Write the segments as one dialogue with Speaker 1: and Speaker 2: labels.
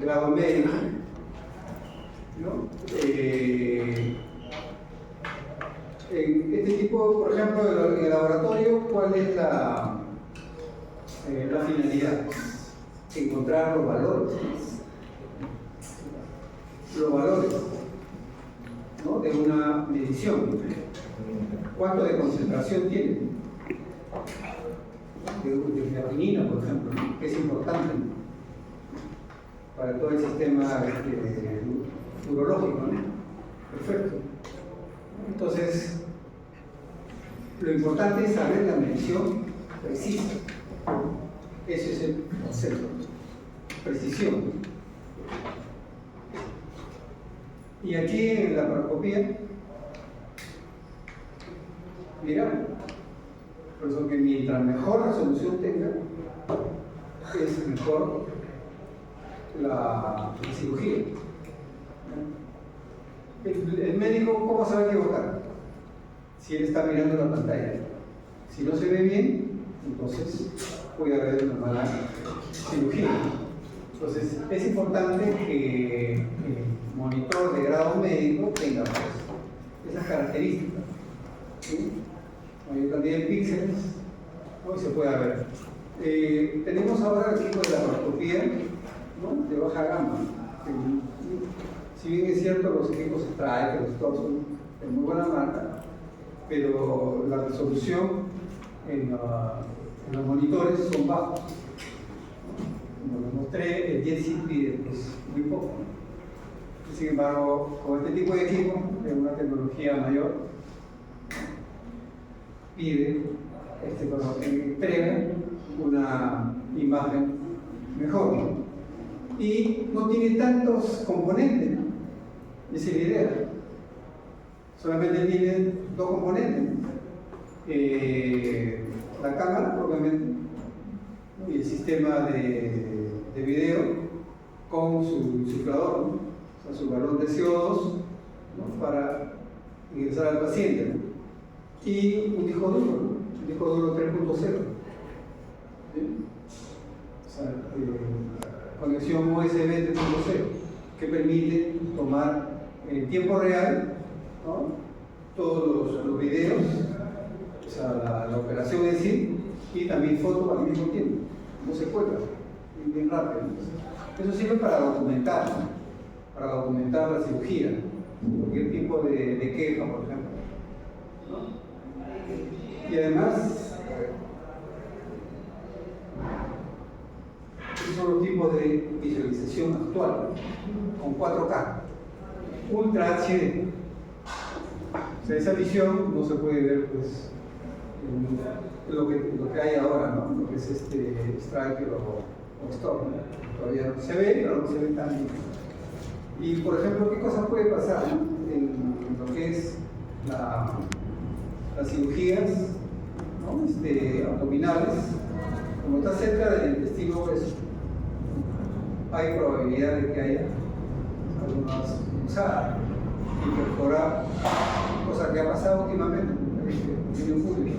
Speaker 1: grado médico, ¿no? En este tipo, por ejemplo, en el laboratorio, ¿cuál es la finalidad? Encontrar los valores, ¿no? De una medición. ¿Cuánto de concentración tiene? De creatinina, por ejemplo, ¿no? Que es importante, ¿no? Para todo el sistema urológico, ¿no? Perfecto. Entonces, lo importante es saber la medición precisa. Ese es el concepto. Precisión. Y aquí en la laparoscopía, mira, por eso que mientras mejor resolución tenga, es mejor la cirugía. El médico, ¿cómo se va a equivocar? Si él está mirando la pantalla. Si no se ve bien, entonces puede haber una mala cirugía. Entonces, es importante que el monitor de grado médico tenga pues, esas características. ¿Sí? Mayor cantidad de píxeles, ¿no? Se puede ver. Tenemos ahora el equipo de la laparoscopía, ¿no? De baja gama. Si bien es cierto, los equipos Strike, los todos son de muy buena marca, pero la resolución en los monitores son bajos. Como les mostré, el JetSync pide pues, muy poco. Sin embargo, con este tipo de equipo, de una tecnología mayor, pide, entrega una imagen mejor, ¿no? Y no tiene tantos componentes, ¿no? Esa es la idea. Solamente tiene dos componentes, la cámara propiamente, ¿no? Y el sistema de video con su insuflador, ¿no? O sea, su balón de CO2, ¿no? Para ingresar al paciente, ¿no? Y un disco duro, ¿no? Un disco duro 3.0, ¿sí? O sea, conexión USB 3.0, que permite tomar en tiempo real, ¿no? Todos los videos, o sea, la operación en sí, y también fotos al mismo tiempo, no se cuelga, bien rápido, ¿no? Eso sirve para documentar, ¿no? Para documentar la cirugía, cualquier tipo de queja, por ejemplo, ¿no? Y además, esos son los tipos de visualización actual, con 4K, Ultra HD. O sea, esa visión no se puede ver, pues, en lo que hay ahora, ¿no? Lo que es Striker o Stop, ¿no? Todavía no se ve, pero no se ve tan bien. Y, por ejemplo, ¿qué cosas puede pasar, ¿no? en lo que es las cirugías, ¿no? Abdominales? Como está cerca del intestino grueso, hay probabilidad de que haya algunas punzadas y perforar, cosa que ha pasado últimamente en el público.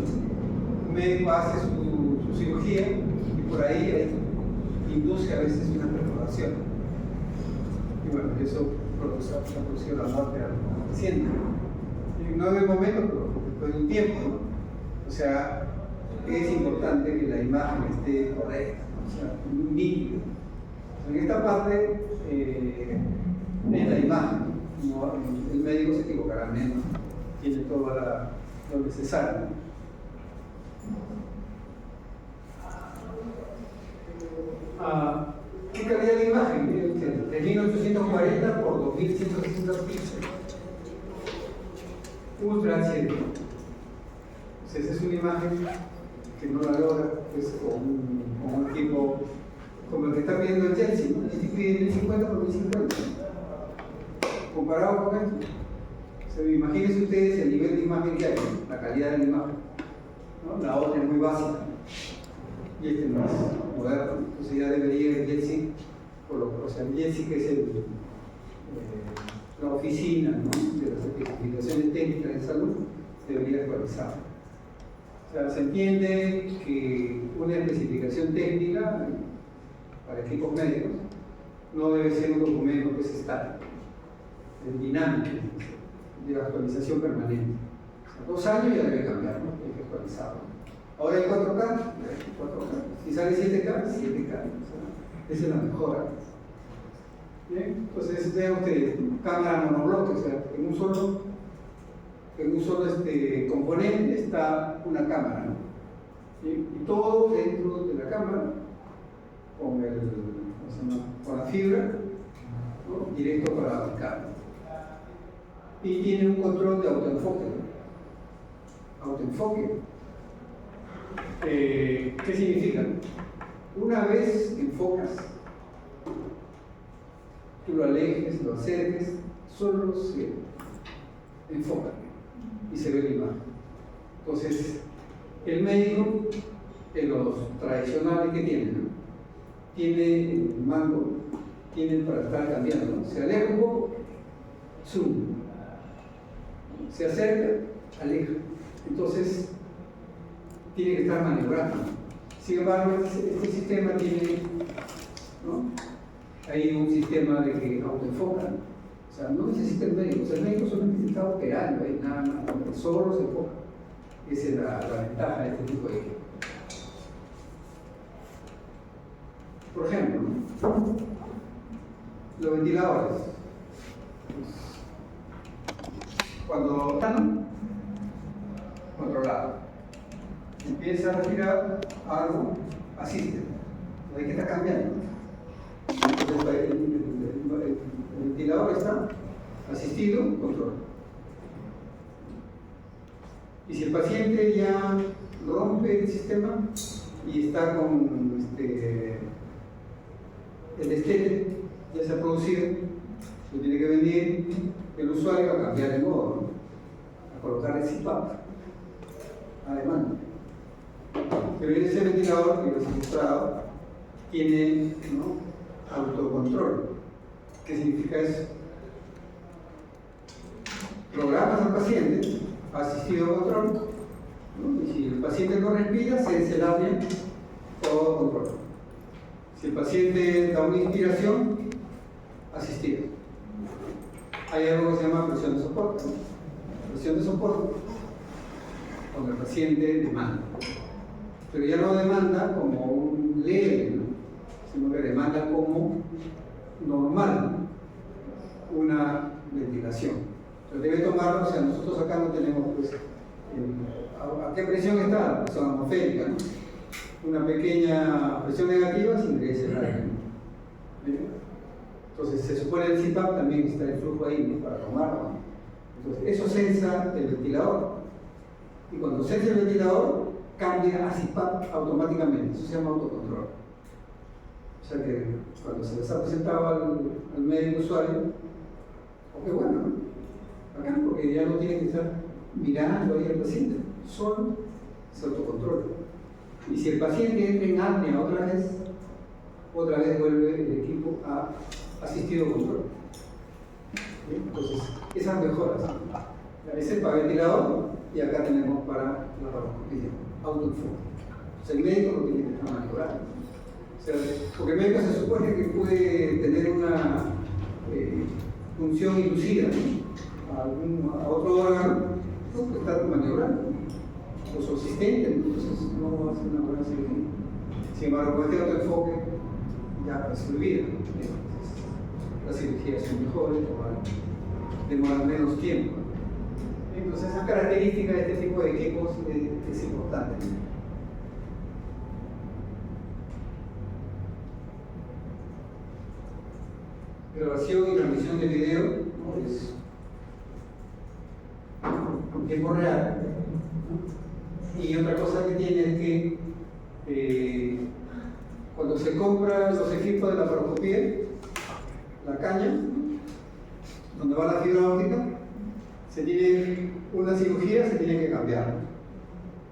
Speaker 1: Un médico hace su cirugía y por ahí induce a veces una perforación. Y bueno, eso ha producido la muerte al paciente. Y no en el momento, pero después de un tiempo, ¿no? O sea, es importante que la imagen esté correcta, o sea, nítida. En esta parte es la imagen, ¿no? El médico se equivocará menos, tiene todo lo necesario. ¿Qué calidad de imagen? De 1840 por 2160 píxeles. Ultra HD. Esa es una imagen que no la logra pues, con un equipo como el que está pidiendo el Chelsea, ¿no? Este pide 1050 por 1050. Comparado con esto. O sea, imagínense ustedes el nivel de imagen que hay, la calidad de la imagen, ¿no? La otra es muy básica y este no es moderno. Entonces ya debería el Chelsea, o sea, el Chelsea que es la oficina, ¿no? De las especificaciones técnicas de salud, debería actualizar. O sea, se entiende que una especificación técnica para equipos médicos no debe ser un documento que es estático, es dinámico, de actualización permanente. O sea, 2 años ya debe cambiar, ¿no? Hay que actualizarlo. Ahora hay 4K, si sale 7K, 7K. O sea, esa es la mejora. Bien, entonces vean ustedes, cámara monobloque, o sea, en un solo componente está una cámara, ¿no? ¿Sí? Y todo dentro de la cámara con la fibra, ¿no? Directo para aplicar. Y tiene un control de autoenfoque, ¿no? Autoenfoque. ¿Qué significa? Una vez enfocas, tú lo alejes, lo acerques, solo se enfoca y se ve la imagen. Entonces, el médico, en los tradicionales que tiene, ¿no? Tiene el mando, tiene para estar cambiando, ¿no? Se aleja un poco, zoom, se acerca, aleja. Entonces, tiene que estar maniobrando. Sin embargo, este sistema tiene, ¿no? Hay un sistema de que autoenfoca, ¿no? O sea, no necesita el médico, o sea, el médico solamente está operando, hay nada más, solo se enfoca. Esa es la ventaja de este tipo de equipo. Por ejemplo, ¿no? Los ventiladores. Cuando están controlados, empieza a respirar algo, asiste. Hay que estar cambiando. Entonces, el ventilador está asistido, control. Y si el paciente ya rompe el sistema y está con el destete, ya se ha producido, pues tiene que venir el usuario a cambiar de modo, ¿no? A colocar el CPAP a demanda. Pero ese ventilador que es registrado tiene, ¿no? Autocontrol. ¿Qué significa eso? Programas al paciente, asistido a control, ¿no? Y si el paciente no respira, se desenlacia todo control. Si el paciente da una inspiración, asistido. Hay algo que se llama presión de soporte, ¿no? Presión de soporte, cuando el paciente demanda. Pero ya no demanda como un leve, ¿no? Sino que demanda como normal, ¿no? Una ventilación. Entonces debe tomarlo, o sea, nosotros acá no tenemos, pues, ¿a qué presión está? La presión atmosférica, ¿no? Una pequeña presión negativa se ingresa el aire, ¿no? Entonces se supone el CPAP también está el flujo ahí, ¿no? Para tomarlo, ¿no? Entonces eso sensa el ventilador. Y cuando sensa el ventilador, cambia a CPAP automáticamente. Eso se llama autocontrol. O sea que cuando se les ha presentado al médico usuario, qué bueno, ¿no? Acá, porque ya no tiene que estar mirando ahí al paciente, solo se autocontrola. Y si el paciente entra en apnea otra vez vuelve el equipo a asistido control. ¿Sí? Entonces, esas mejoras. Ese es para ventilador y acá tenemos para la paroscopía, autoenfoque. O sea, el médico no tiene que estar maniobrando. O sea, porque el médico se supone que puede tener una función inducida, ¿no? A otro órgano, no puede estar maniobrando. O subsistente, entonces no va a ser una buena cirugía. Sin embargo, con este autoenfoque ya resolvida. Las cirugías son mejores, demoran menos tiempo. Entonces, esa característica de este tipo de equipos es importante. Grabación y transmisión de video, ¿no? Es en tiempo real. Y otra cosa que tiene es que cuando se compran los equipos de la paroscopía, la caña, donde va la fibra óptica, se tiene una cirugía, se tiene que cambiar,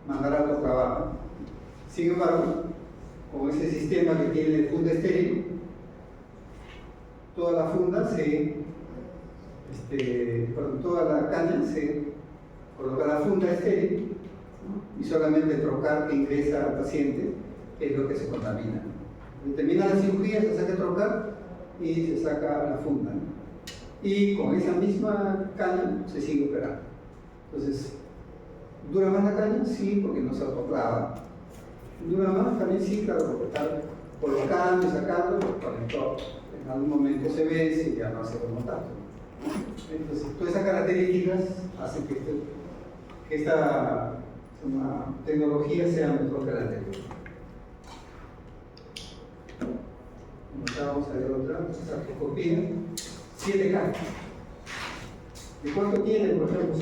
Speaker 1: mandar a otro trabajo. Sin embargo, con ese sistema que tiene el funda estéril, toda la funda toda la caña se coloca la funda estéril, ¿no? Y solamente el trocar que ingresa al paciente es lo que se contamina. Termina la cirugía, se saca el trocar y se saca la funda, ¿no? Y con esa misma caña se sigue operando. Entonces, ¿dura más la caña? Sí, porque no se autoclava. ¿Dura más? También sí, claro, porque está colocando y sacando, el conector en algún momento se vence y ya no hace los contacto. Entonces, todas esas características hacen que esta tecnología sea mejor que la anterior. Vamos a ver otra, sacoscopía 7K. ¿De cuánto tiene, por ejemplo,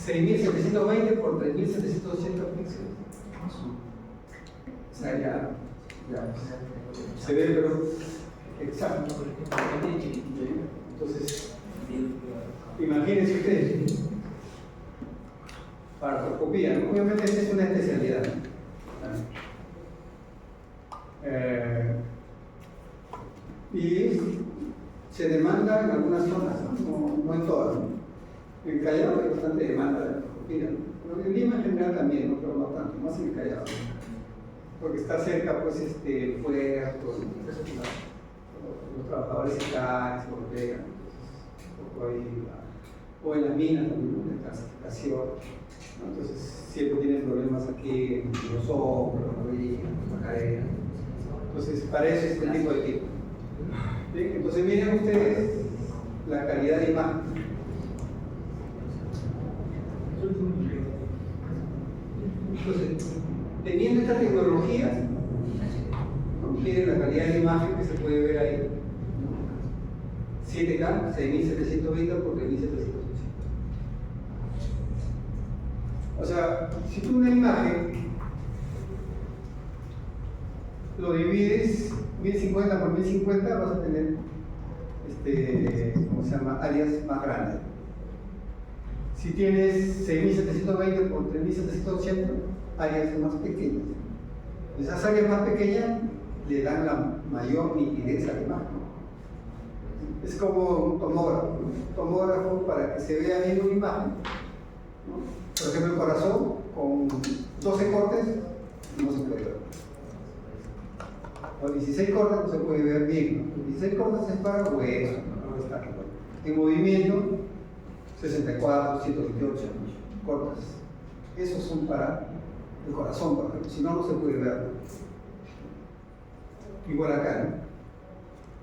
Speaker 1: 6.720 por 3.780 píxeles? O sea, ya se ve, pero exacto. Entonces, imagínense ustedes, paroscopía, ¿no? Obviamente esta es una especialidad, ¿no? Y se demanda en algunas zonas, no en todas, ¿no? En Callao hay bastante demanda de paroscopía, ¿no? En Lima en general también, ¿no? Pero no tanto, más en Callao, ¿no? Porque está cerca, pues, fuera, los trabajadores secales, por vegan, o en las minas también, ¿no? De clasificación, ¿no? Entonces siempre tienen problemas aquí en los hombros, la rodilla, la cadera. Entonces, para eso es este tipo de equipo. ¿Sí? Entonces, miren ustedes la calidad de imagen. Entonces, teniendo esta tecnología, ¿no? Miren la calidad de imagen que se puede ver ahí. 7K, 6.720 por 3.780. O sea, si tú una imagen lo divides 1050 por 1050, vas a tener ¿cómo se llama? Áreas más grandes. Si tienes 6720 por 3780, áreas más pequeñas. Esas áreas más pequeñas le dan la mayor nitidez a la imagen. Es como un tomógrafo. Un tomógrafo, para que se vea bien una imagen, ¿no? Por ejemplo, el corazón con 12 cortes no se puede ver. O 16 cortes no se puede ver bien, ¿no? 16 cortes es para hueso, no está. En movimiento, 64, 128 cortes. Esos son para el corazón, por ejemplo, si no, no se puede ver. Igual acá,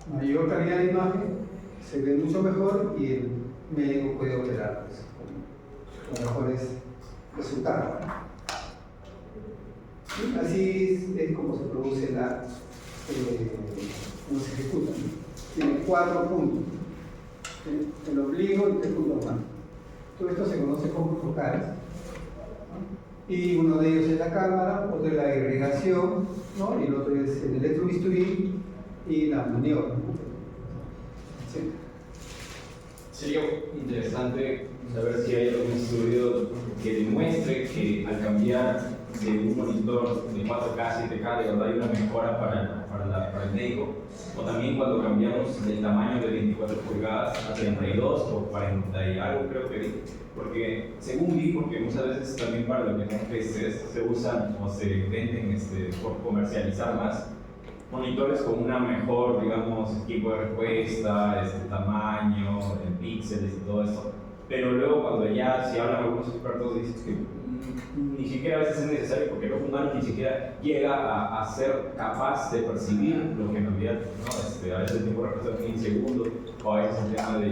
Speaker 1: ¿no? Mayor calidad de imagen, se ve mucho mejor y el médico puede operar, pues, con mejores resultados. ¿Sí? Así es como se produce cómo se ejecuta. Tiene 4 puntos, ¿sí? El ombligo y 3 puntos más. Todo esto se conoce como focales, ¿no? Y uno de ellos es la cámara, otro es la agregación, ¿no? Y el otro es el electrobisturí y la maniobra, ¿no? ¿Sí?
Speaker 2: Sería interesante saber si hay algún estudio que demuestre que al cambiar de un monitor de 4K, 7K, de verdad hay una mejora para el médico, o también cuando cambiamos del tamaño de 24 pulgadas a 32 o 40 y algo, creo que vi, porque según vi, porque muchas veces también para lo que son PCs se usan o se venden por comercializar más monitores con una mejor, digamos, equipo de respuesta, tamaño, en píxeles y todo eso. Pero luego cuando ya, si hablan algunos expertos, dicen que ni siquiera a veces es necesario porque el ojo humano ni siquiera llega a ser capaz de percibir lo que en realidad, ¿no? A veces el tiempo de respuesta es 15 segundos, o a veces el tema de...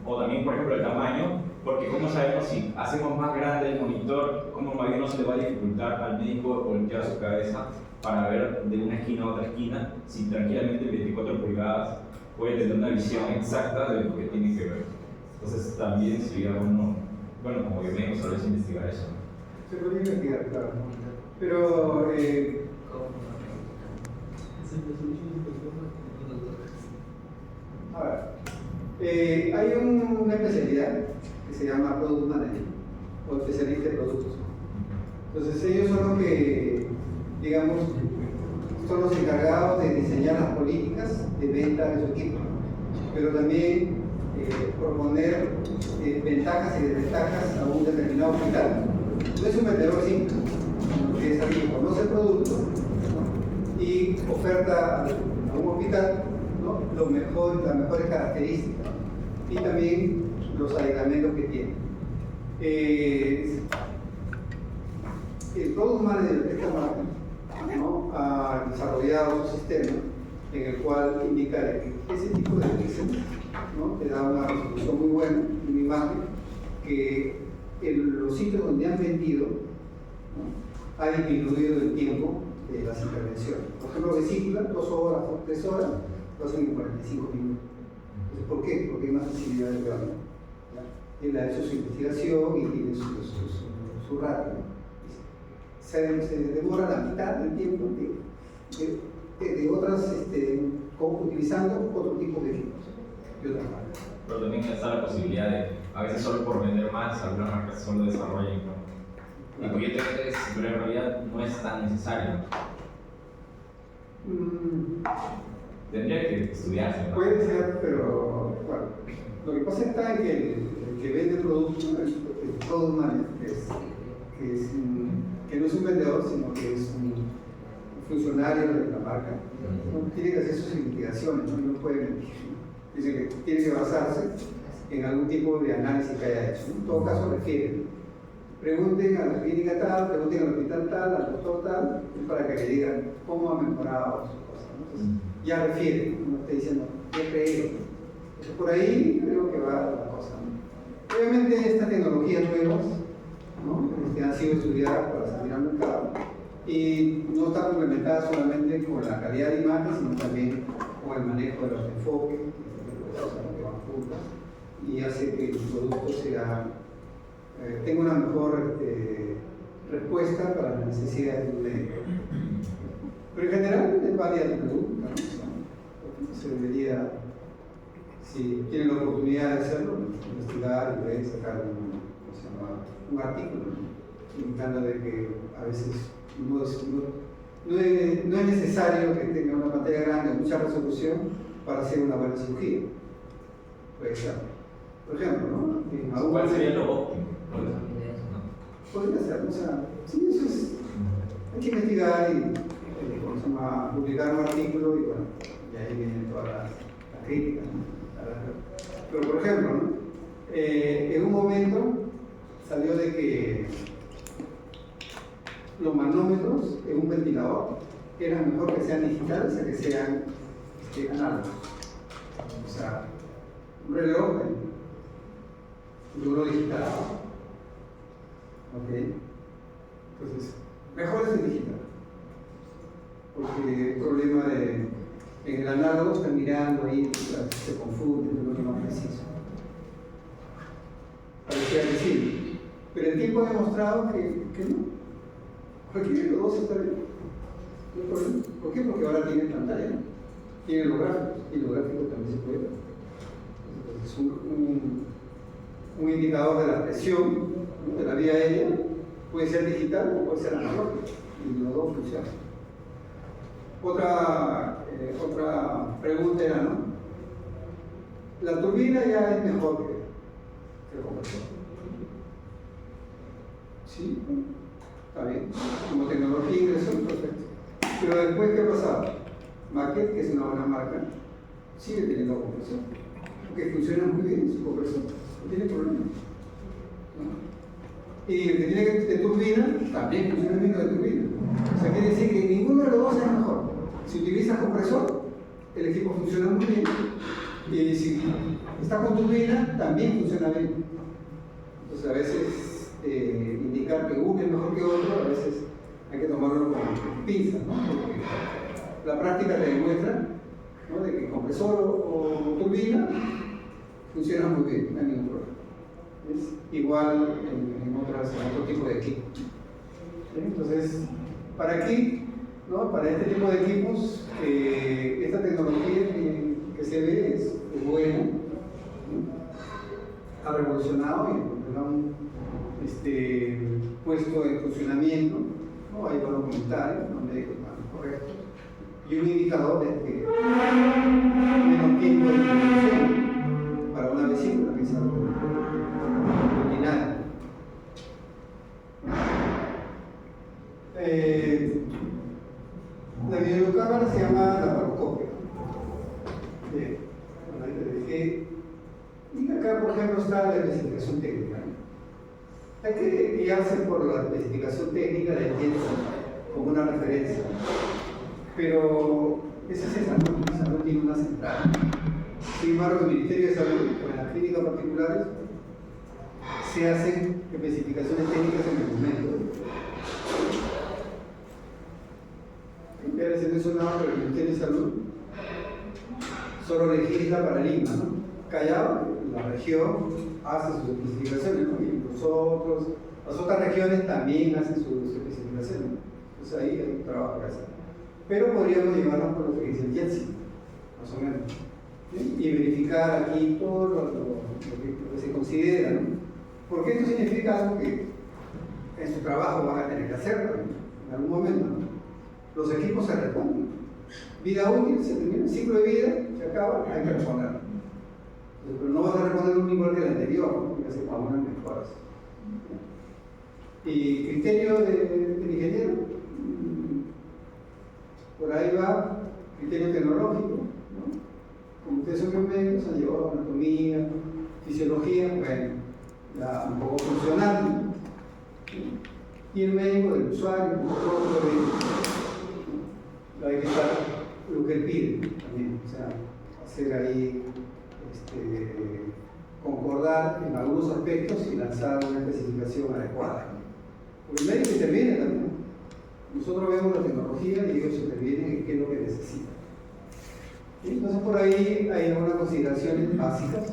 Speaker 2: O también, por ejemplo, el tamaño, porque ¿cómo sabemos si hacemos más grande el monitor, cómo más bien no se le va a dificultar al médico voltear su cabeza para ver de una esquina a otra esquina, si tranquilamente 24 pulgadas puede tener una visión exacta de lo que tiene que ver? Entonces también sería uno, bueno, como que médicos tal vez investigar eso, ¿no?
Speaker 1: Se podría investigar, claro. Pero a ver, hay una especialidad que se llama Product Manager o especialista de productos. Entonces ellos son los que, digamos, son los encargados de diseñar las políticas de venta de su equipo, pero también proponer ventajas y desventajas a un determinado hospital. No es un vendedor simple, que es alguien que conoce el producto, ¿no? Y oferta a un hospital, ¿no? Las mejores características, ¿no? Y también los aditamento que tiene. El Product Manager de esta marca, ¿no? Ha desarrollado un sistema en el cual indica que ese tipo de píxeles, ¿no? Te da una resolución muy buena, una imagen que en los sitios donde han vendido, ¿no? Ha disminuido el tiempo de las intervenciones. Por ejemplo, vesícula, 2 horas o 3 horas, lo hacen en 45 minutos. Entonces, ¿por qué? Porque hay más sensibilidad del grano. Él ha hecho su investigación y tiene su ratio. Se demora la mitad del tiempo de otras, utilizando otro tipo de equipos.
Speaker 2: Pero también está la posibilidad de, a veces solo por vender más, algunas marcas solo desarrollan, ¿no? Y billetes, pero en realidad no es tan necesario. Tendría que estudiarse, ¿no?
Speaker 1: Puede ser, pero bueno, lo que pasa está en que el que vende productos, el product manager, que no es un vendedor, sino que es un funcionario de la marca, ¿no? Tiene que hacer sus investigaciones, no puede mentir. Dice que tiene que basarse en algún tipo de análisis que haya hecho. En todo caso, refieren. Pregunten a la clínica tal, pregunten al hospital tal, al doctor tal, para que le digan cómo ha mejorado su cosa, ¿no? Entonces, ya refieren, no está diciendo, yo he creído. Entonces, por ahí creo que va la cosa, ¿no? Obviamente, estas tecnologías nuevas, ¿no? Han sido estudiadas para salir al mercado y no están complementadas solamente con la calidad de imagen, sino también con el manejo de los enfoques, que van juntas, y hace que el producto tenga una mejor respuesta para las necesidades del médico. Pero en general es válida tu pregunta, ¿no? Se debería, si tienen la oportunidad de hacerlo, investigar y ver, sacar un artículo, ¿no? Indicando de que a veces no es necesario que tenga una pantalla grande o mucha resolución para hacer una buena cirugía. Puede ser. Por ejemplo, ¿no?
Speaker 2: ¿Cuál sería lo óptimo?
Speaker 1: Podría ser, o sea, sí, eso es. Hay que investigar y publicar un artículo y bueno, y ahí vienen todas las críticas, ¿no? Pero por ejemplo, ¿no? En un momento salió de que los manómetros en un ventilador eran mejor que sean digitales a que sean análogos. O sea, un reloj de uno digital. ¿Ok? Entonces, mejor es el digital. Porque el problema en el análogo están mirando ahí, se confunde, no es lo más preciso. Parecía que sí, pero el tiempo ha demostrado que no. Cualquiera de los dos está bien. No hay problema. ¿Por qué? Porque ahora tiene pantalla, ¿no? Tiene los gráficos, y los gráficos también se pueden ver. Entonces, un indicador de la presión, ¿no? De la vía aérea puede ser digital o puede ser analógico, y los dos funcionan. Otra pregunta era, ¿no? La turbina ya es mejor que el compresor. ¿Sí? Está bien. Como tecnología ingresó, perfecto. Pero después, ¿qué ha pasado? Maquet, que es una buena marca, sigue teniendo compresor. Porque funciona muy bien su compresor. No tiene problema. ¿No? Y el que tiene de turbina, también funciona bien de turbina. O sea, quiere decir que ninguno de los dos es mejor. Si utilizas compresor, el equipo funciona muy bien. Y si está con turbina, también funciona bien. Entonces, a veces indicar que uno es mejor que otro, a veces hay que tomarlo con pinzas, ¿no? Porque la práctica te demuestra, ¿no? De que compresor o turbina funciona muy bien, no hay ningún problema. Es igual en otro tipo de equipos. ¿Sí? Entonces, para aquí, ¿no? Para este tipo de equipos, esta tecnología que se ve es buena, ¿no? Ha revolucionado y lo han puesto en funcionamiento, ¿no? Hay buenos comentarios, los médicos están correctos, y un indicador de que menos tiempo de intervención para una vesícula que es algo ordinario. La videocámara se llama laparoscopio. Bien, bueno, ahí le dejé. Y acá, por ejemplo, está la especificación técnica. Hay que guiarse por la especificación técnica de Jensen como una referencia. Pero esa es esa, ¿no? Esa no tiene una central. Sin embargo, el Ministerio de Salud, o en las clínicas particulares, se hacen especificaciones técnicas en el momento. Ya les he mencionado, pero el Ministerio de Salud solo legisla para Lima, ¿no? Callao, la región, hace sus especificaciones, ¿no? Y las otras regiones también hacen sus especificaciones. Entonces ahí hay un trabajo que hacer. Pero podríamos llevarnos por lo que dice el Jensen, más o menos. ¿Sí? Y verificar aquí todo lo que se considera, ¿no? Porque esto significa algo que en su trabajo van a tener que hacerlo, ¿no? En algún momento, ¿no? Los equipos se reponen. Vida útil, se termina, el ciclo de vida se acaba, hay que reponerlo. Pero no vas a reponer un igual que el anterior, ¿no? Porque se ponen mejoras. Y criterio del ingeniero, por ahí va, criterio tecnológico, ¿no? Como ustedes son biomédicos, han llevado anatomía, fisiología, bueno, ya un poco funcional, ¿no? Y el médico del usuario, un poco hay que estar lo que él pide también, o sea, hacer ahí, concordar en algunos aspectos y lanzar una especificación adecuada. Porque el médico interviene también. Nosotros vemos la tecnología y ellos intervienen en qué es lo que necesitan. ¿Sí? Entonces por ahí hay algunas consideraciones básicas.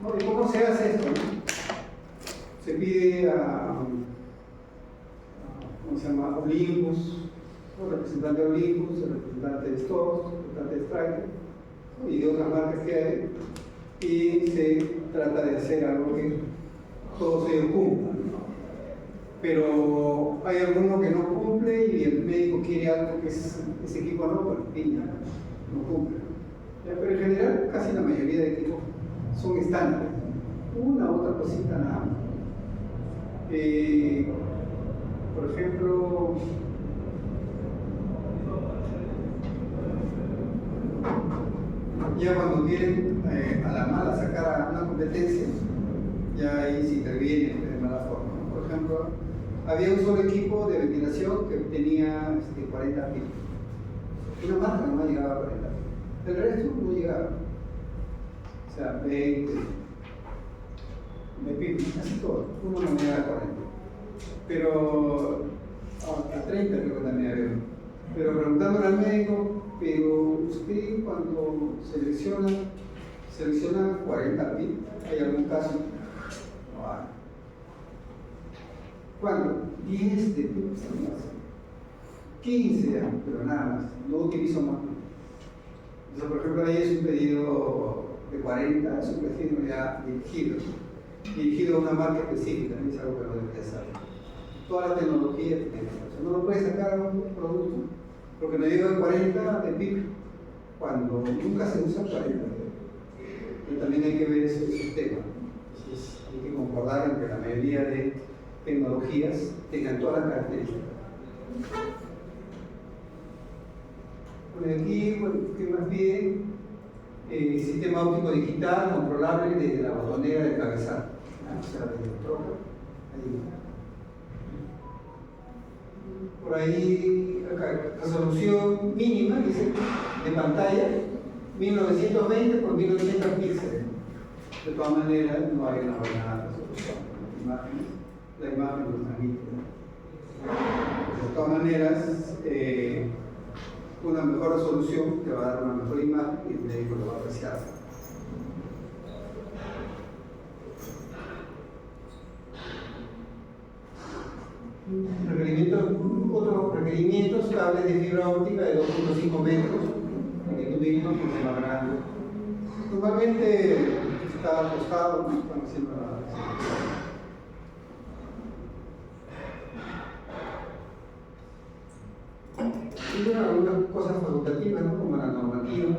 Speaker 1: ¿No? ¿Y cómo se hace esto? ¿No? Se pide a ¿cómo se llama? Olympus, el representante de Olympus, el representante de Stokes, el representante de Stryker, ¿no? Y de otras marcas que hay, y se trata de hacer algo que todos ellos cumplan, ¿no? Pero hay alguno que no cumple y el médico quiere algo que ese equipo no, pues piña, no cumple. Pero en general casi la mayoría de equipos son estándares, una u otra cosita nada más. Por ejemplo, ya cuando quieren a la mala sacar a una competencia, ya ahí se interviene de mala forma, ¿no? Por ejemplo, había un solo equipo de ventilación que tenía 40 pies. Una marca no llegaba a 40 pies. El resto no llegaba. O sea, 20 pies, casi todo. Uno no llegaba a 40. Pero a 30 creo que también había. Pero preguntándole al médico, pero usted cuando selecciona 40 pies, ¿hay algún caso? No hay. ¿Cuánto? 10 de pies, 15 ya, pero nada más, no utilizo más. Entonces, por ejemplo, ahí es un pedido de 40, es un pedido ya dirigido a una marca específica, es algo que no debería saber. Toda la tecnología que tiene, o sea, no lo puedes sacar a un producto porque no llega a 40 de pico cuando nunca se usa 40. Pero también hay que ver ese tema. Entonces, hay que concordar en que la mayoría de tecnologías tengan todas las características. Bueno, aquí, ¿qué más pide? Sistema óptico digital controlable desde la botonera del cabezal. O sea, desde el trozo. Por ahí, acá, resolución mínima, dice, de pantalla, 1920 por 1900 píxeles. De todas maneras, no hay una buena resolución. La imagen lo transmite. De todas maneras, una mejor resolución te va a dar una mejor imagen y el médico lo va a apreciar. Otros requerimientos, cables de fibra óptica de 2.5 metros, en el mínimo porque más grande. Normalmente está acostado, ¿no? Están haciendo la. Y bueno, algunas cosas facultativas, ¿no? Como la normativa.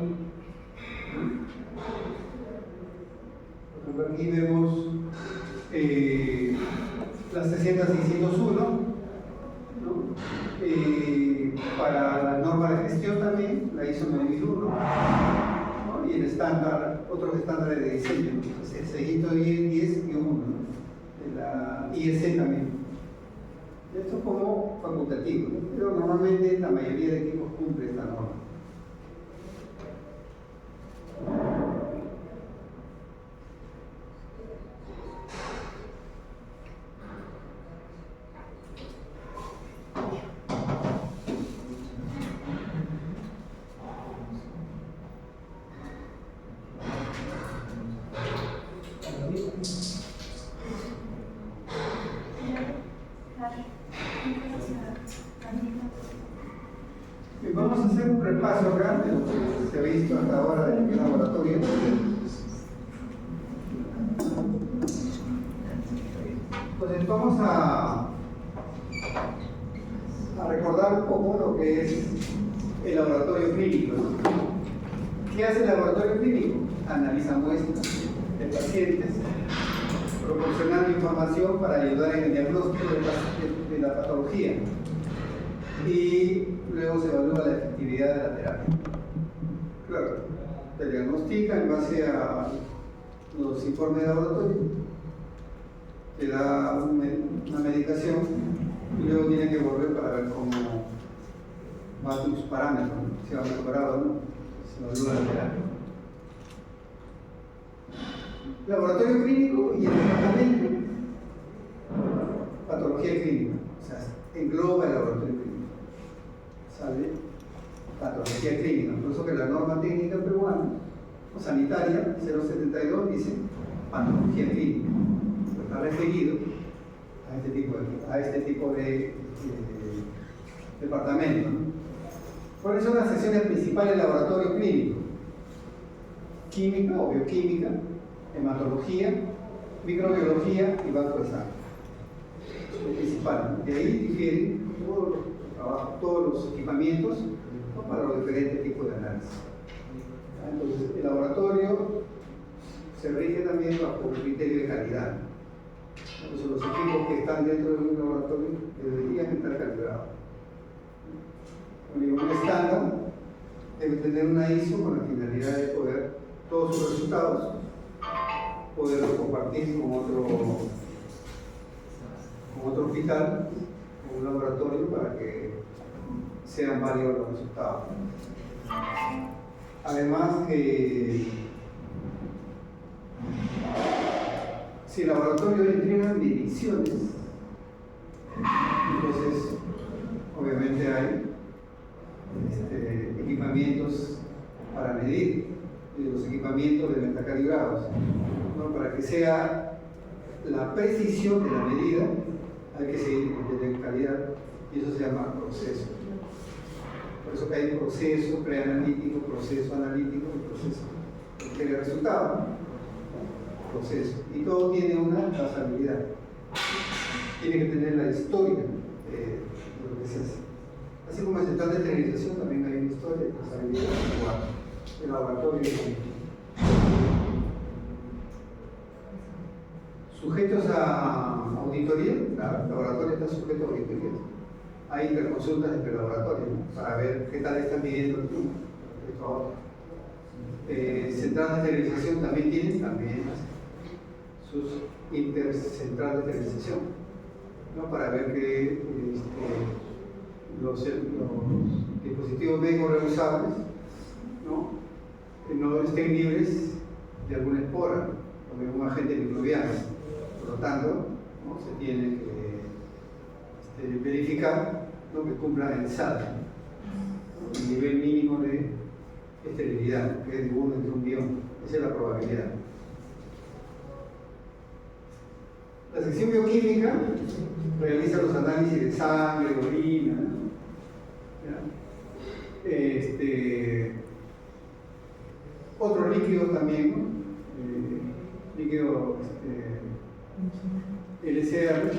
Speaker 1: Por ejemplo, aquí vemos la 60601, ¿no? Para la norma de también la ISO 9001, ¿no? Y el estándar, otros estándares de diseño, ¿no? Entonces, el sellito 10 y 1, ¿no? De la IEC también. Esto es como facultativo, ¿no? Pero normalmente la mayoría de equipos cumple esta norma. Vamos a hacer un repaso acá de lo que se ha visto hasta ahora en el laboratorio. Entonces vamos a recordar un poco lo que es el laboratorio clínico, ¿no? ¿Qué hace el laboratorio clínico? Analiza muestras de pacientes, proporcionando información para ayudar en el diagnóstico de la patología. Y luego se evalúa la efectividad de la terapia. Claro, se diagnostica en base a los informes de laboratorio, se da una medicación y luego tiene que volver para ver cómo va tus parámetros, ¿no? Si ha mejorado o no, se evalúa la terapia. Laboratorio clínico y el departamento, patología clínica, o sea, engloba el laboratorio clínico. ¿Sale? Patología clínica, por eso que la norma técnica peruana o sanitaria 072 dice patología clínica, está referido a este tipo de departamento, ¿no? ¿Cuáles son las secciones principales del laboratorio clínico? Química o bioquímica, hematología, microbiología y banco de sangre. Es principal, ¿no? De ahí difieren todos los equipamientos, ¿no? Para los diferentes tipos de análisis. Entonces, el laboratorio se rige también bajo el criterio de calidad. Entonces, los equipos que están dentro de un laboratorio deberían estar calibrados. Un estándar debe tener una ISO con la finalidad de poder, todos sus resultados, poderlos compartir con otro hospital, con un laboratorio, para que sean válidos los resultados. Además, si el laboratorio entrega mediciones, entonces obviamente hay equipamientos para medir, y los equipamientos deben estar calibrados, ¿no? Para que sea la precisión de la medida, hay que seguir el criterio de calidad, y eso se llama proceso. Por eso que hay un proceso preanalítico, proceso analítico y proceso de resultado, ¿no? Proceso. Y todo tiene una trazabilidad. Tiene que tener la historia de lo que se hace. Así como en el central de esterilización también hay una historia de trazabilidad del laboratorio. Sujetos a auditoría, el laboratorio está sujeto a auditoría. Hay interconsultas entre laboratorios, ¿no? Para ver qué tal están midiendo el tiempo respecto a otro. Central de esterilización también tienen sus intercentrales de esterilización, ¿no? Para ver que los dispositivos médicos reusables, ¿no? Que no estén libres de alguna espora o de un agente microbiano. Por lo tanto, ¿no? Se tiene que verificar, ¿no? Que cumplan el SAT, ¿no? El nivel mínimo de esterilidad, que es de 1 entre 1 millón. Esa es la probabilidad. La sección bioquímica realiza los análisis de sangre, de orina, ¿no? Otros líquidos también, ¿no? Líquido LCR,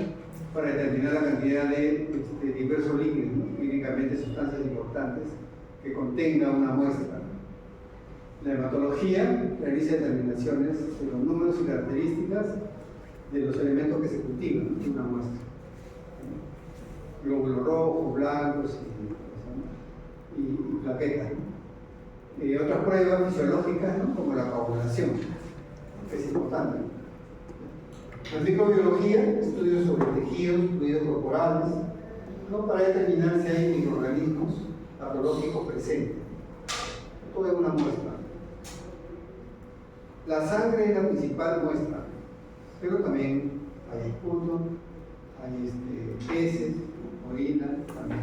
Speaker 1: para determinar la cantidad de diversos líquidos, ¿no? Clínicamente sustancias importantes que contenga una muestra. La hematología realiza determinaciones de los números y características de los elementos que se cultivan en una muestra. Glóbulos rojos, blancos y plaquetas, ¿no? Otras pruebas fisiológicas, ¿no? Como la coagulación, que es importante. La microbiología, estudios sobre tejidos, fluidos corporales, ¿no? Para determinar si hay microorganismos patológicos presentes. Todo es una muestra. La sangre es la principal muestra, pero también hay esputo, hay heces, orina, también.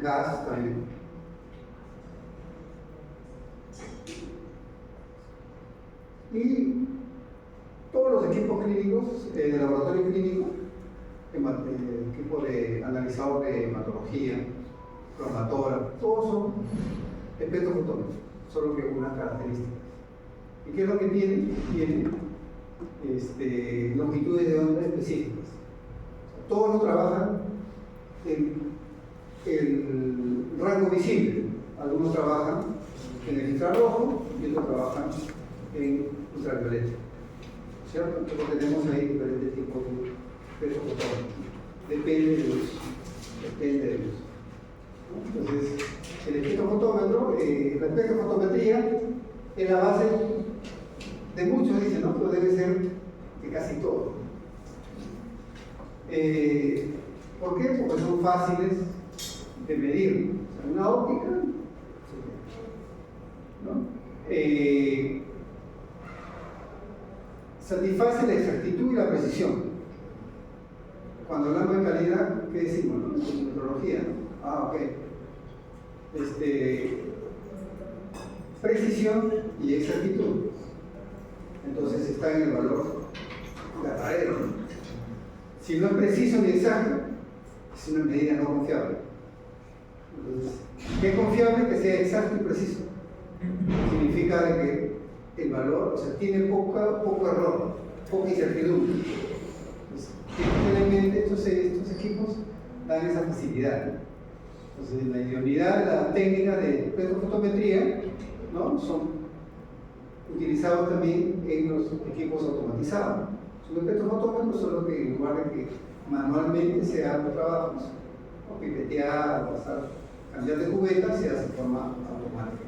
Speaker 1: Gas también. Y todos los equipos clínicos, de laboratorio clínico, equipo de analizador de hematología, cromatógrafo, todos son espectrofotómetros, solo que unas características. ¿Y qué es lo que tienen? Tienen longitudes de onda específicas. Todos no trabajan en el rango visible. Algunos trabajan en el infrarrojo y otros trabajan en ultravioleta. ¿Cierto? Entonces tenemos ahí diferentes tipos de espectrofotómetros. Depende de luz. Depende de luz. Entonces, el espectrofotómetro, la espectrofotometría es la base de muchos, dicen, ¿no? Pero debe ser de casi todo. ¿Por qué? Porque son fáciles de medir. O sea, una óptica, ¿no? Satisface la exactitud y la precisión. Cuando hablamos de calidad, ¿qué decimos? ¿No? Metrología, ¿no? Ok. Precisión y exactitud. Entonces está en el valor verdadero, ¿no? Si no es preciso ni exacto, es una medida no confiable. Entonces, ¿qué es confiable? Que sea exacto y preciso. Significa de que el valor, o sea, tiene poco error, poca incertidumbre. Finalmente, estos equipos dan esa facilidad, ¿no? Entonces, la idoneidad, la técnica de espectrofotometría, ¿no? Son utilizados también en los equipos automatizados. Son espectrofotómetros, solo que en lugar de que manualmente se hagan los trabajos, o pipetear, o pasar, cambiar de cubeta, se hace de forma automática.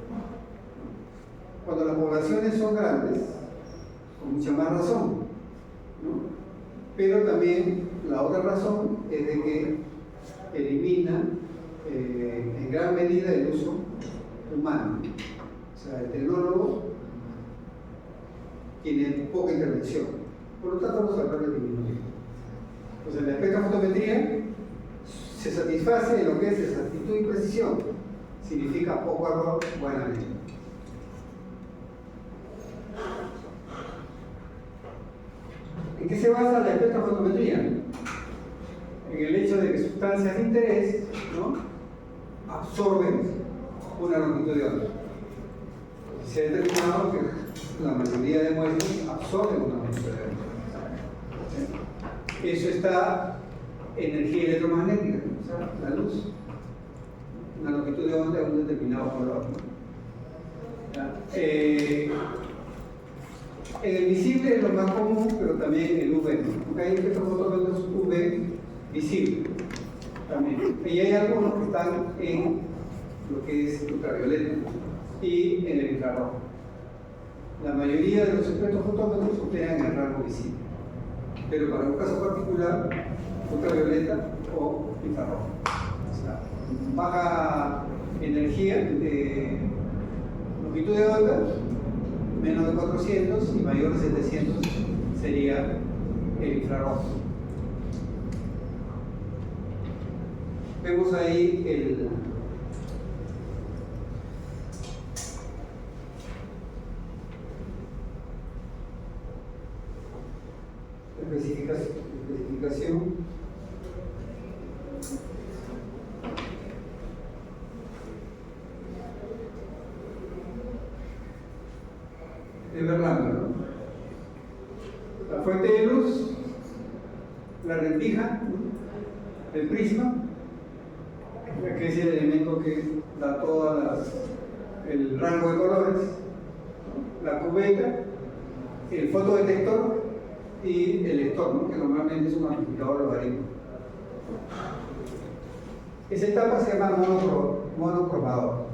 Speaker 1: Cuando las poblaciones son grandes, con mucha más razón, ¿no? Pero también la otra razón es de que elimina en gran medida el uso humano. O sea, el tecnólogo tiene poca intervención, por lo tanto los errores disminuyen. Entonces, en la espectrofotometría se satisface lo que es exactitud y precisión, significa poco error, buena medida. ¿En qué se basa la espectrofotometría? En el hecho de que sustancias de interés, ¿no?, absorben una longitud de onda. Se ha determinado que la mayoría de muestras absorben una longitud de onda. Eso está energía electromagnética, o sea, la luz. Una longitud de onda de un determinado color, ¿no? El visible es lo más común, pero también el UV, ¿no? Hay espectrofotómetros UV visible también. Y hay algunos que están en lo que es ultravioleta y en el infrarrojo. La mayoría de los espectrofotómetros operan en el rango visible, pero para un caso particular, ultravioleta o infrarrojo. O sea, baja energía de longitud de onda, menos de 400 y mayor de 700 sería el infrarrojo. Vemos ahí la especificación. De Berlanga, ¿no? La fuente de luz, la rendija, ¿no?, el prisma, que es el elemento que da todo el rango de colores, ¿no?, la cubeta, el fotodetector y el lector, ¿no?, que normalmente es un amplificador logarítmico. Esa etapa se llama monocromador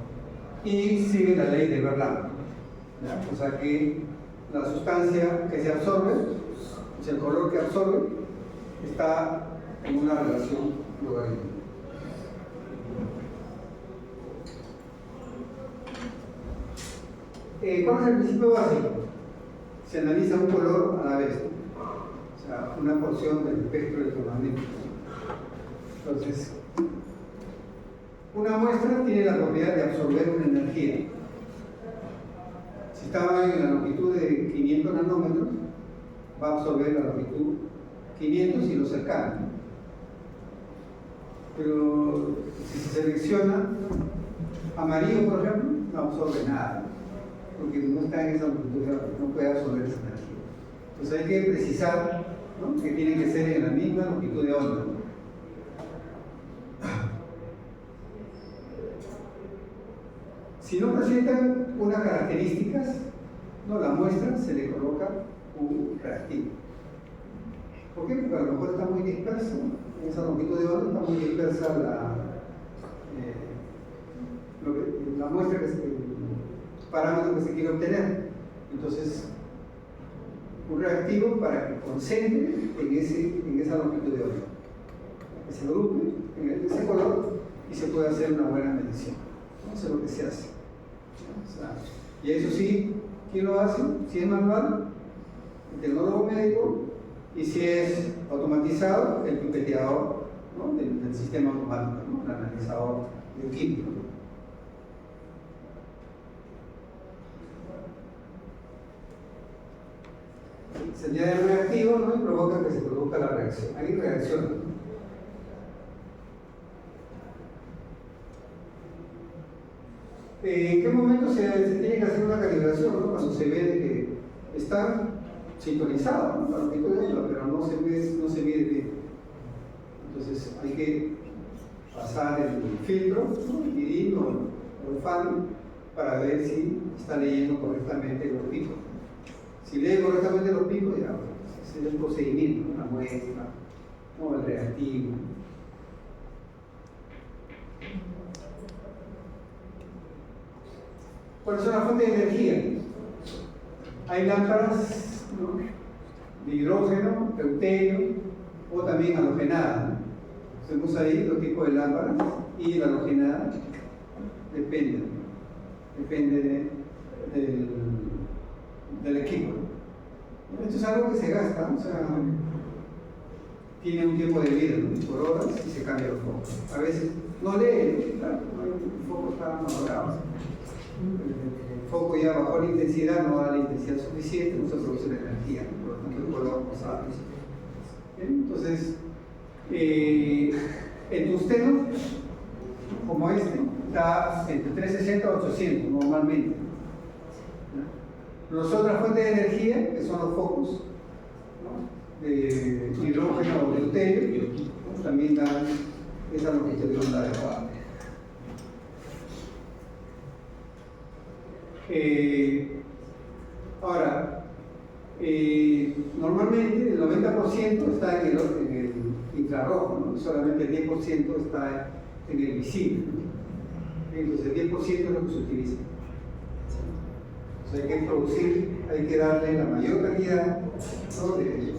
Speaker 1: y sigue la ley de Bernoulli. O sea que la sustancia que se absorbe, o sea, el color que absorbe, está en una relación logarítmica. ¿Cuál es el principio básico? Se analiza un color a la vez, o sea, una porción del espectro electromagnético. Entonces, una muestra tiene la propiedad de absorber una energía. Si está en la longitud de 500 nanómetros, va a absorber la longitud 500 y lo cercano. Pero si se selecciona amarillo, por ejemplo, no absorbe nada, porque no está en esa longitud, no puede absorber esa energía. Entonces hay que precisar, ¿no?, que tiene que ser en la misma longitud de onda. Si no presentan unas características, ¿no?, la muestra se le coloca un reactivo. ¿Por qué? Porque a lo mejor está muy disperso, en esa longitud de onda está muy dispersa la muestra, el parámetro que se quiere obtener. Entonces, un reactivo para que concentre en esa longitud de onda, que se agrupe en ese color y se pueda hacer una buena medición. Eso es lo que se hace. O sea, y eso sí, ¿quién lo hace? Si es manual, el tecnólogo médico, y si es automatizado, el pipeteador, ¿no?, del sistema automático, ¿no?, el analizador bioquímico. Se añade el reactivo, ¿no?, y provoca que se produzca la reacción. Hay reacciones. ¿En qué momento se tiene que hacer una calibración, ¿no?, cuando se ve que está sintonizado, ¿no?, la longitud de onda, pero no se mide bien? Entonces hay que pasar el filtro, ¿no?, el IRIN o el FAN, para ver si está leyendo correctamente los picos. Si lee correctamente los picos, ya ese es el procedimiento, ¿no?, la muestra, ¿no?, el reactivo. ¿Cuáles son las fuentes de energía? Hay lámparas, ¿no?, de hidrógeno, deuterio o también halogenadas, ¿no? Tenemos ahí dos tipos de lámparas, y la halogenada depende del equipo. Esto es algo que se gasta, o sea, tiene un tiempo de vida, ¿no?, por horas, y se cambia los focos. A veces no lee, claro, el foco está apagado. El foco ya bajó la intensidad, no da la intensidad suficiente, no se produce la energía, por lo tanto el color no sale. Entonces, el tungsteno, como este, está entre 360 a 800 normalmente. Las otras fuentes de energía, que son los focos, ¿no?, de hidrógeno o deuterio, ¿no?, también dan esa longitud de onda adecuada. Ahora, normalmente el 90% está en el infrarrojo, ¿no?, solamente el 10% está en el visible, ¿no? Entonces el 10% es lo que se utiliza. Entonces hay que producir, hay que darle la mayor cantidad, ¿no?, de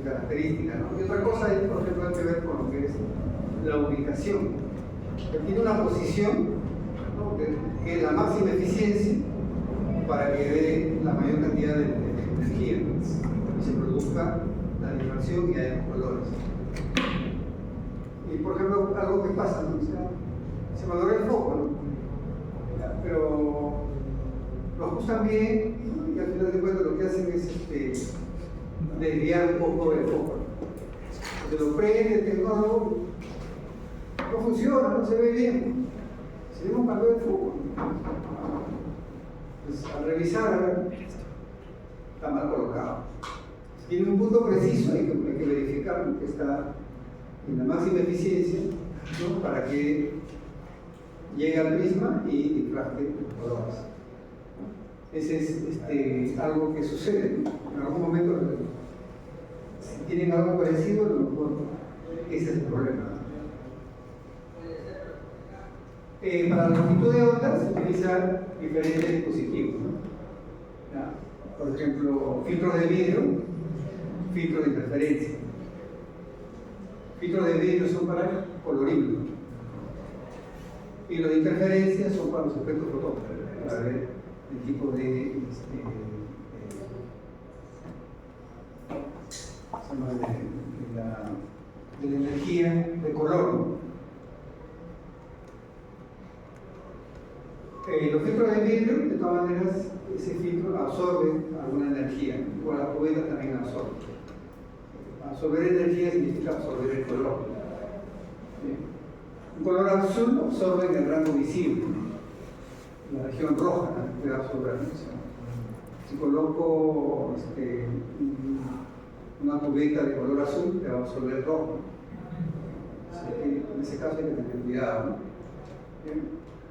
Speaker 1: características, ¿no? Y otra cosa, por ejemplo, hay que ver con lo que es la ubicación. Tiene una posición, ¿no?, que es la máxima eficiencia para que dé la mayor cantidad de energía, ¿no?, y se produzca la difracción y haya colores. Y por ejemplo, algo que pasa, ¿no?, o sea, se valora el foco, ¿no?, pero lo ajustan bien, ¿no?, y al final de cuentas lo que hacen es desviar un poco el foco. Entonces lo prende el tecnólogo, no funciona, no se ve bien. Si hemos cambiado el foco, pues al revisar, a ver, está mal colocado. Si tiene un punto preciso, hay que verificar que está en la máxima eficiencia, ¿no?, para que llegue al prisma y difracte los colores. Ese es algo que sucede, ¿no? En algún momento, si tienen algo parecido, a lo mejor ese es el problema. Para la longitud de onda se utiliza diferentes dispositivos, ¿no? ¿Ya? Por ejemplo, filtros de vidrio, filtros de interferencia. Filtros de vidrio son para colorismo y los de interferencia son para los efectos fotógrafos, para ver el tipo de la energía de color, ¿no? Los filtros de vidrio, de todas maneras, ese filtro absorbe alguna energía, igual la cubeta también absorbe. Absorber energía significa absorber el color. ¿Sí? Un color azul absorbe en el rango visible, la región roja, ¿no? Puede absorber. Si coloco una cubeta de color azul, te va a absorber el rojo. En ese caso hay que tener cuidado, ¿no?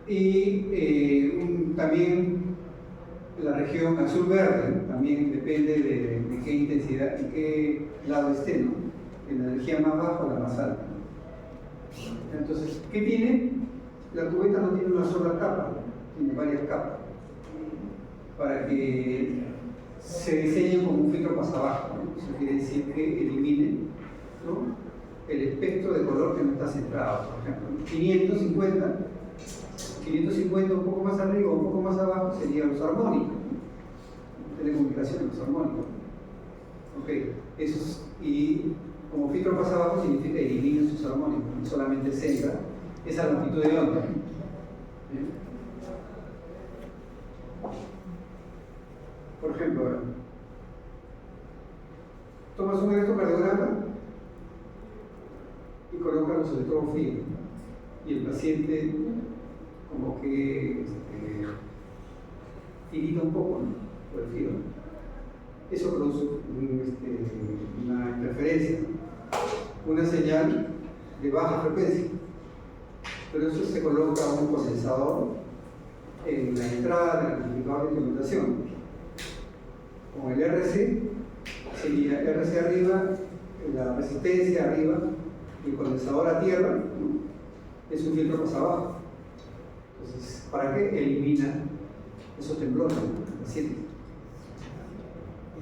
Speaker 1: Y también la región azul-verde, ¿no? También depende de qué intensidad, de qué lado esté, ¿no? En la energía más baja o la más alta. Entonces, ¿qué tiene? La cubeta no tiene una sola capa, tiene varias capas, para que se diseñe como un filtro más abajo, ¿no? Eso quiere decir que elimine, ¿no? El espectro de color que no está centrado. Por ejemplo, 550 un poco más arriba o un poco más abajo serían los armónicos, ¿no? Telecomunicaciones, los armónicos. Ok, esos, y como filtro más abajo significa eliminar sus armónicos, no solamente centra esa longitud de onda. ¿Sí? Por ejemplo, tomas un electrocardiograma y colocas los electrodos fríos, y el paciente como que tirita un poco, ¿no? Por el frío. Eso produce una interferencia, una señal de baja frecuencia. Pero eso se coloca un condensador en la entrada del amplificador de instrumentación. Con el RC, sería RC arriba, la resistencia arriba, y el condensador a tierra, ¿no? Es un filtro más abajo. Entonces, ¿para qué? Elimina esos temblores, ¿no?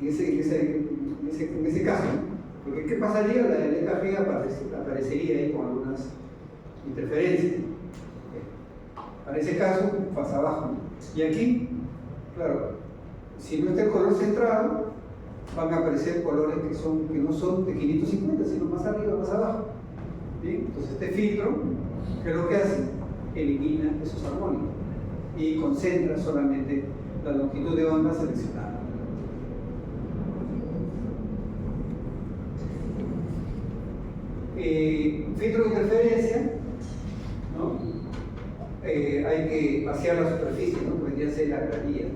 Speaker 1: En ese caso, ¿no? Porque ¿qué pasaría? La EKG aparecería ahí con algunas interferencias. Para ese caso, pasa abajo, ¿no? Y aquí, claro, si no está el color centrado, van a aparecer colores que no son de 550, sino más arriba, más abajo. ¿Sí? Entonces este filtro, ¿qué es lo que hace? Elimina esos armónicos y concentra solamente la longitud de onda seleccionada. Filtro de interferencia, ¿no? Hay que vaciar la superficie, ¿no? Podría ser la granilla.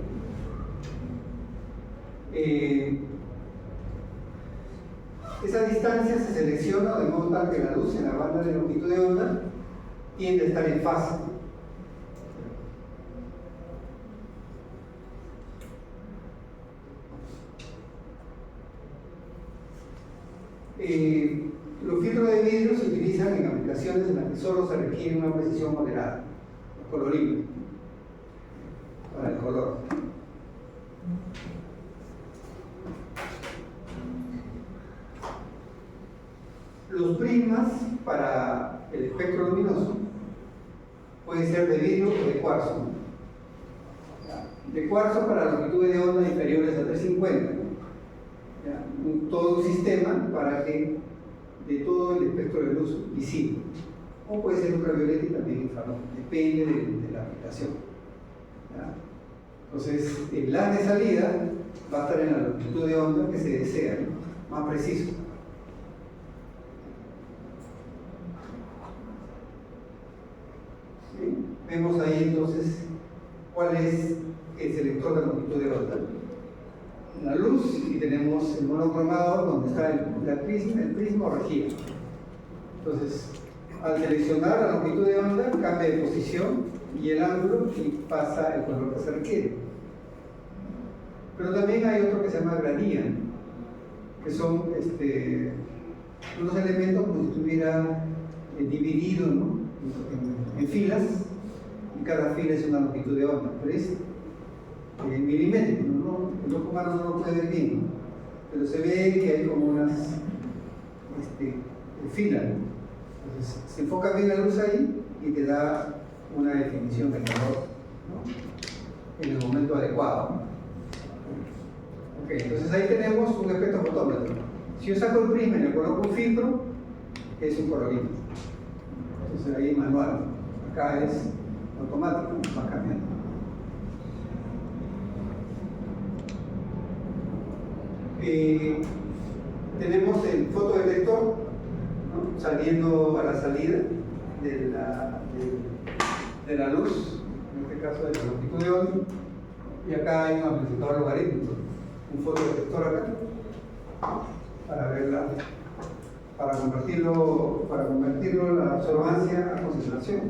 Speaker 1: Esa distancia se selecciona de modo tal que la luz en la banda de longitud de onda tiende a estar en fase. Los filtros de vidrio se utilizan en aplicaciones en las que solo se requiere una precisión moderada, los colorismos, para el color. Los prismas para el espectro luminoso pueden ser de vidrio o de cuarzo, ¿no? De cuarzo para longitudes de onda inferiores a 350, ¿no? Todo un sistema para que de todo el espectro de luz visible, o puede ser ultravioleta y también infrarrojo, depende de la aplicación, ¿ya? Entonces el haz de salida va a estar en la longitud de onda que se desea, ¿no? Más preciso. ¿Sí? Vemos ahí entonces cuál es el selector de longitud de onda. La luz, y tenemos el monocromador donde está el prisma o rejilla. Entonces, al seleccionar la longitud de onda, cambia de posición y el ángulo y pasa el color que se requiere. Pero también hay otro que se llama granilla, que son unos elementos como si estuviera dividido, ¿no? en filas, cada fila es una longitud de onda, pero es milimétrico, el ojo humano no lo puede ver bien, ¿no? Pero se ve que hay como unas filas, ¿no? Entonces se enfoca bien la luz ahí y te da una definición de color, ¿no? En el momento adecuado, ¿no? Ok, entonces ahí tenemos un espectro fotómetro. Si yo saco el prisma y le coloco un filtro, es un colorímetro. Entonces ahí es manual, acá es automático, va cambiando. Tenemos el fotodetector, ¿no? Saliendo a la salida de la luz, en este caso de la longitud de onda, y acá hay un amplificador logarítmico, un fotodetector acá, para verla, para convertirlo la absorbancia a concentración.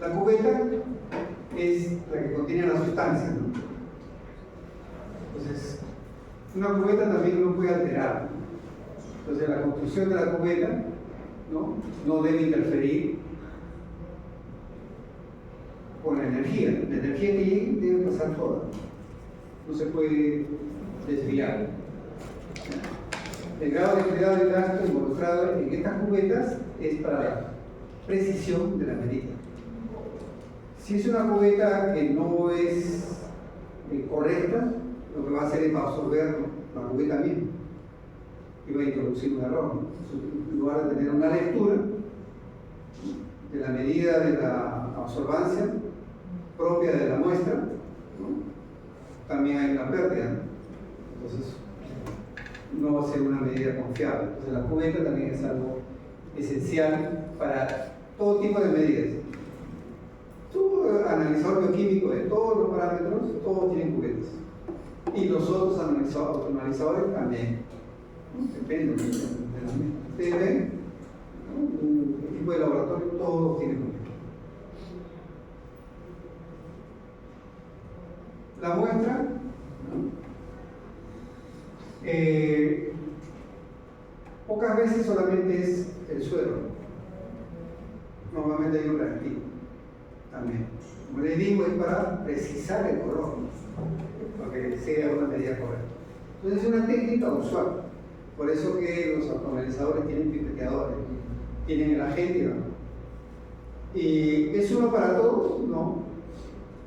Speaker 1: La cubeta es la que contiene la sustancia, ¿no? Entonces, una cubeta también uno puede alterar. Entonces, la construcción de la cubeta no debe interferir con la energía. La energía que llegue debe pasar toda. No se puede desviar. El grado de cuidado y gasto involucrado en estas cubetas es para la precisión de la medida. Si es una cubeta que no es correcta, lo que va a hacer es absorber la cubeta misma y va a introducir un error. Entonces, en lugar de tener una lectura de la medida de la absorbancia propia de la muestra, ¿no? También hay una pérdida, ¿no? Entonces no va a ser una medida confiable. Entonces la cubeta también es algo esencial para todo tipo de medidas. Tu analizador bioquímico de todos los parámetros, todos tienen cubetas. Y los otros analizadores también. Depende de la misma. Ustedes ven, ¿no? Un equipo de laboratorio, todos tienen cubetas. La muestra, ¿no? Pocas veces solamente es el suelo. Normalmente hay un reactivo también. Como les digo, es para precisar el color, ¿no? Para que sea una medida correcta. Entonces es una técnica usual. Por eso que los autoanalizadores tienen pipeteadores, tienen el agente, ¿no? ¿Y es uno para todos? No.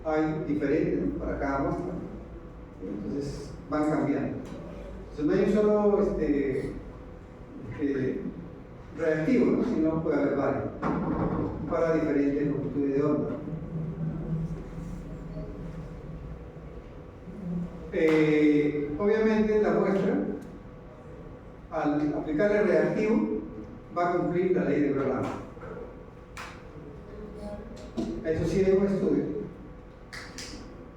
Speaker 1: Hay diferentes, ¿no? Para cada muestra. Entonces van cambiando. Entonces no hay un solo reactivo, ¿no? Sino puede haber varios para diferentes longitudes de onda. Obviamente la muestra, al aplicar el reactivo, va a cumplir la ley de Bernoulli. Eso sí es un estudio.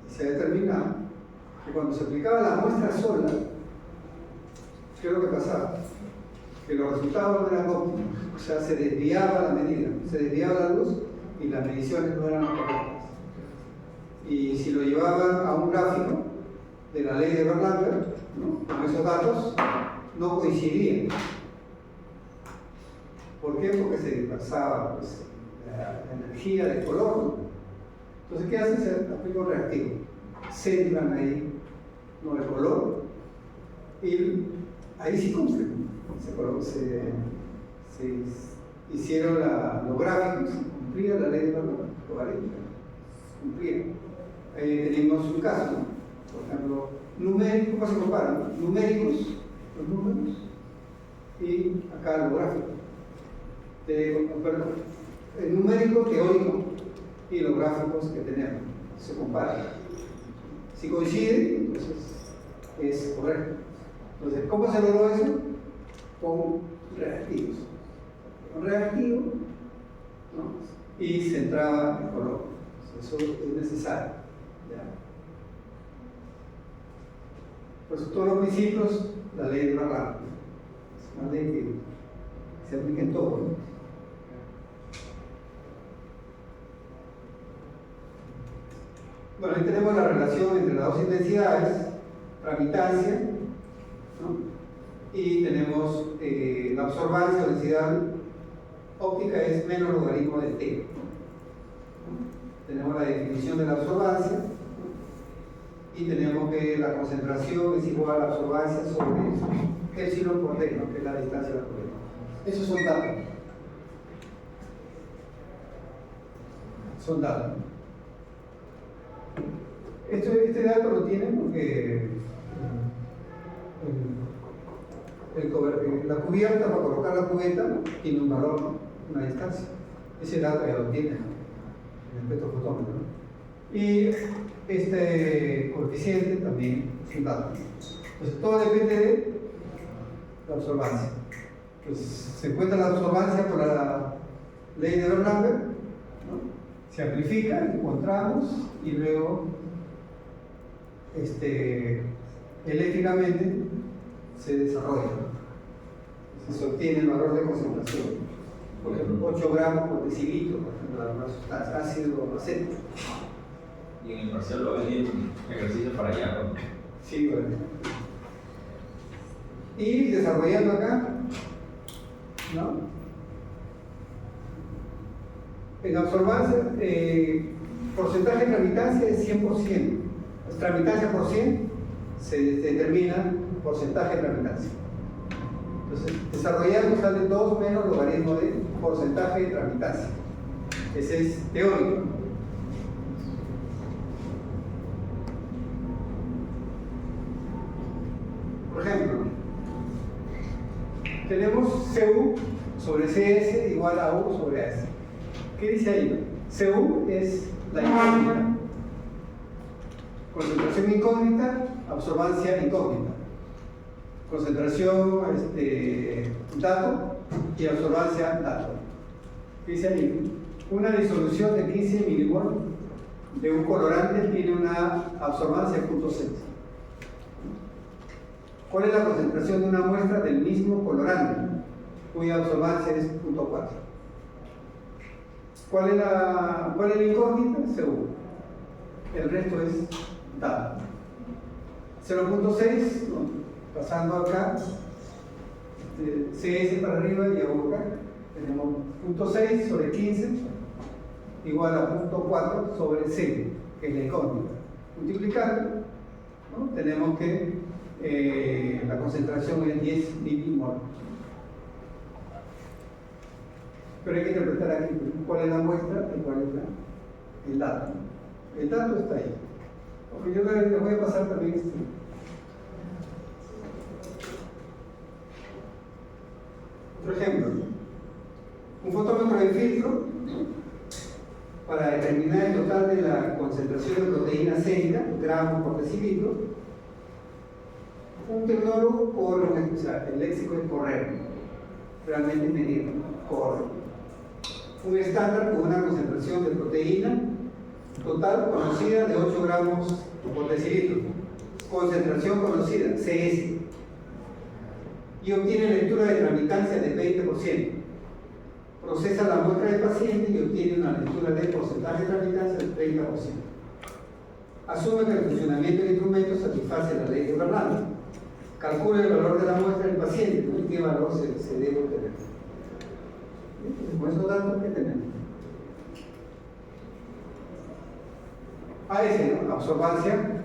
Speaker 1: Y se ha determinado que cuando se aplicaba la muestra sola, ¿qué es lo que pasaba? Que los resultados no eran óptimos, o sea, se desviaba la medida, se desviaba la luz y las mediciones no eran correctas. Y si lo llevaban a un gráfico de la ley de Bernoulli, ¿no? Con esos datos no coincidían. ¿Por qué? Porque se dispersaba, pues, la energía de color, ¿no? Entonces, ¿qué hacen? Se aplica un reactivo. Centran ahí, ¿no? El color y ahí sí cumplen. Se hicieron los gráficos, cumplían la ley de Bernoulli, cumplían. Tenemos un caso, ¿no? Por ejemplo, numéricos, ¿cómo se comparan? Numéricos, los números, y acá los gráficos. El numérico teórico y los gráficos que tenemos se comparan. Si coinciden, entonces es correcto. Entonces, ¿cómo se logró eso? Con reactivos. Con reactivo, ¿no? Y centraba el color. Eso es necesario. ¿Ya? Pues todos los principios, la ley de Bernoulli. Es una ley que se aplica en todo, ¿no? Bueno, ahí tenemos la relación entre las dos intensidades, tramitancia, ¿no? Y tenemos la absorbancia o densidad óptica es menos logaritmo de t. Tenemos la definición de la absorbancia y tenemos que la concentración es igual a la absorbancia sobre epsilon por d, ¿no? Que es la distancia de la cubierta. Esos son datos. Son datos. Este dato lo tienen porque la cubierta, para colocar la cubeta, tiene un valor, ¿no? Una distancia. Ese dato ya lo tienen en el espectrofotómetro, ¿no? Y este coeficiente también es un dato. Entonces todo depende de la absorbancia. Pues se encuentra la absorbancia por la ley de Bernoulli, ¿no? Se amplifica, encontramos y luego eléctricamente se desarrolla. Se obtiene el valor de concentración. Por ejemplo, 8 gramos por decilitro, por ejemplo, una sustancia ácido acético.
Speaker 2: Y en el parcial lo ven ejercicio para allá, ¿no?
Speaker 1: Sí, bueno. Y desarrollando acá, ¿no? En absorbancia, porcentaje de tramitancia es 100%. Tramitancia por 100 se determina porcentaje de tramitancia. Entonces, desarrollando sale 2 menos logaritmo de porcentaje de tramitancia. Ese es teórico. Por ejemplo, tenemos Cu sobre Cs igual a U sobre S. ¿Qué dice ahí? Cu es la incógnita. Concentración incógnita, absorbancia incógnita. Concentración dato y absorbancia dato. ¿Qué dice ahí? Una disolución de 15 milimol de un colorante tiene una absorbancia de 0.6. ¿Cuál es la concentración de una muestra del mismo colorante, cuya absorbancia es 0.4? ¿Cuál es la incógnita? Cu. El resto es dato. 0.6, pasando acá, CS para arriba y acá, tenemos 0.6 sobre 15 igual a 0.4 sobre C, que es la incógnita. Multiplicando, ¿no? Tenemos que la concentración es 10 milimol. Pero hay que interpretar aquí cuál es la muestra y cuál es el dato. El dato está ahí. Porque yo les voy a pasar también Otro ejemplo. Un fotómetro de filtro para determinar el total de la concentración de proteína sérica, gramos por decilitro. Un tecnólogo corre, o sea, el léxico es correr, realmente medir, corre. Un estándar con una concentración de proteína total conocida de 8 gramos por decilitro. Concentración conocida, CS. Y obtiene lectura de tramitancia de 20%. Procesa la muestra del paciente y obtiene una lectura de porcentaje de tramitancia del 30%. Asume que el funcionamiento del instrumento satisface la ley de Bernoulli. Calcula el valor de la muestra del paciente, ¿no? Y qué valor se debe obtener. Con esos datos que tenemos. AS, ¿no? Absorbancia.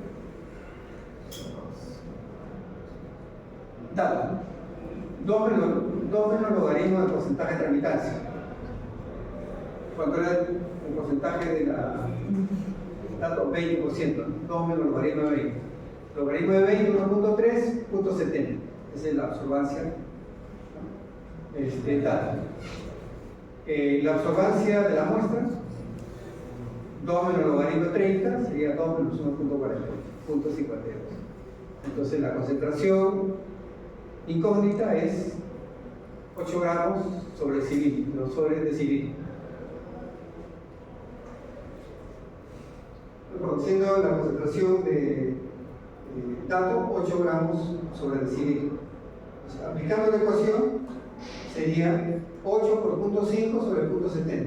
Speaker 1: Dato. 2 menos logaritmo del porcentaje de tramitancia. ¿Cuánto era el porcentaje de la dato? 20%. 2 menos logaritmo de 20. Logaritmo de 20, 1.3, 0.70. Esa es la absorbancia dato. La absorbancia de la muestra, 2 menos logaritmo de 30, sería 2 menos 1.40, 0.52. Entonces la concentración incógnita es 8 gramos sobre decilitro, sobre decilitro. Reproduciendo la concentración de dato, 8 gramos sobre decilitro. O sea, aplicando la ecuación, sería 8 por 0.5 sobre 0.70.